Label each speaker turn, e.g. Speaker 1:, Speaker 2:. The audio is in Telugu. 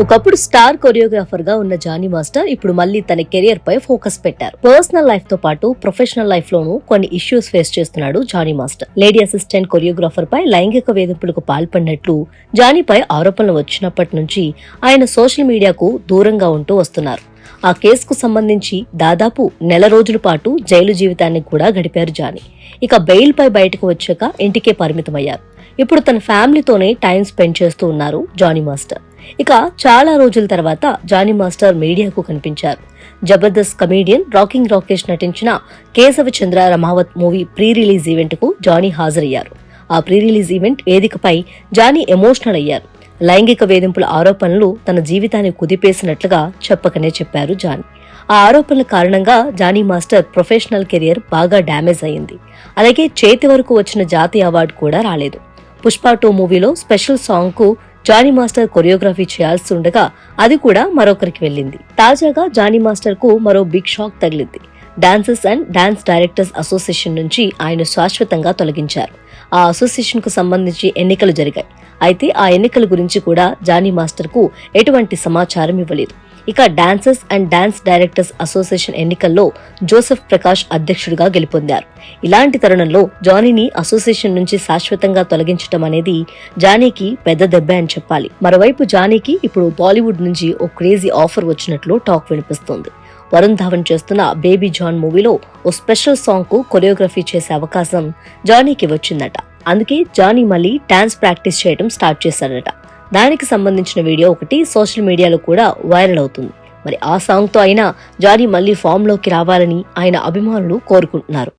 Speaker 1: ఒకప్పుడు స్టార్ కొరియోగ్రాఫర్ గా ఉన్న జానీ మాస్టర్ ఇప్పుడు మళ్ళీ తన కెరియర్ పై ఫోకస్ పెట్టారు. పర్సనల్ లైఫ్ తో పాటు ప్రొఫెషనల్ లైఫ్ లోనూ కొన్ని ఇష్యూస్ ఫేస్ చేస్తున్నాడు Jani master. Lady assistant choreographer పై లైంగిక వేధింపులకు పాల్పడినట్లు జానీపై ఆరోపణలు వచ్చినప్పటి నుంచి ఆయన సోషల్ మీడియాకు దూరంగా ఉంటూ వస్తున్నారు. ఆ కేసుకు సంబంధించి దాదాపు నెల రోజుల పాటు జైలు జీవితాన్ని కూడా గడిపారు జానీ. ఇక బెయిల్ పై బయటకు వచ్చాక ఇంటికే పరిమితమయ్యారు. ఇప్పుడు తన ఫ్యామిలీతోనే టైం స్పెండ్ చేస్తూ ఉన్నారు జానీ మాస్టర్. ఇక చాలా రోజుల తర్వాత జానీ మాస్టర్ మీడియాకు కనిపించారు. జబర్దస్త్ కమీడియన్ రాకింగ్ రాకేష్ నటించిన Keshava Chandra Ramavath movie pre release event కు జానీ హాజరయ్యారు. ఆ ప్రీ రిలీజ్ ఈవెంట్ వేదికపై జానీ ఎమోషనల్ అయ్యారు. లైంగిక వేధింపుల ఆరోపణలు తన జీవితాన్ని కుదిపేసినట్లుగా చెప్పకనే చెప్పారు జానీ. ఆ ఆరోపణల కారణంగా జానీ మాస్టర్ ప్రొఫెషనల్ కెరియర్ బాగా డ్యామేజ్ అయింది. అలాగే చేతి వరకు వచ్చిన జాతీయ అవార్డు కూడా రాలేదు. పుష్ప 2 మూవీలో స్పెషల్ సాంగ్ కు జానీ మాస్టర్ కొరియోగ్రఫీ చేయాల్సి ఉండగా అది కూడా మరొకరికి వెళ్లింది. తాజాగా జానీ మాస్టర్ కు మరో బిగ్ షాక్ తగిలింది. Dancers and dance directors association నుంచి ఆయన శాశ్వతంగా తొలగించారు. ఆ అసోసియేషన్ కు సంబంధించి ఎన్నికలు జరిగాయి. అయితే ఆ ఎన్నికల గురించి కూడా జానీ మాస్టర్ కు ఎటువంటి సమాచారం ఇవ్వలేదు. ఇక dancers and dance directors association ఎన్నికల్లో జోసెఫ్ ప్రకాష్ అధ్యక్షుడిగా గెలుపొందారు. ఇలాంటి తరుణంలో జానీని అసోసియేషన్ నుంచి శాశ్వతంగా తొలగించడం అనేది జానీకి పెద్ద దెబ్బ అని చెప్పాలి. మరోవైపు జానీకి ఇప్పుడు బాలీవుడ్ నుంచి ఓ క్రేజీ ఆఫర్ వచ్చినట్లు టాక్ వినిపిస్తోంది. వరుణ్ ధావన్ చేస్తున్న బేబీ జాన్ మూవీలో ఓ స్పెషల్ సాంగ్ కు కొరియోగ్రఫీ చేసే అవకాశం జానీకి వచ్చిందట. అందుకే జానీ మళ్ళీ డాన్స్ ప్రాక్టీస్ చేయడం స్టార్ట్ చేశాడట. దానికి సంబంధించిన వీడియో ఒకటి సోషల్ మీడియాలో కూడా వైరల్ అవుతుంది. మరి ఆ సాంగ్ తో అయినా జానీ మళ్ళీ ఫామ్ లోకి రావాలని ఆయన అభిమానులు కోరుకుంటున్నారు.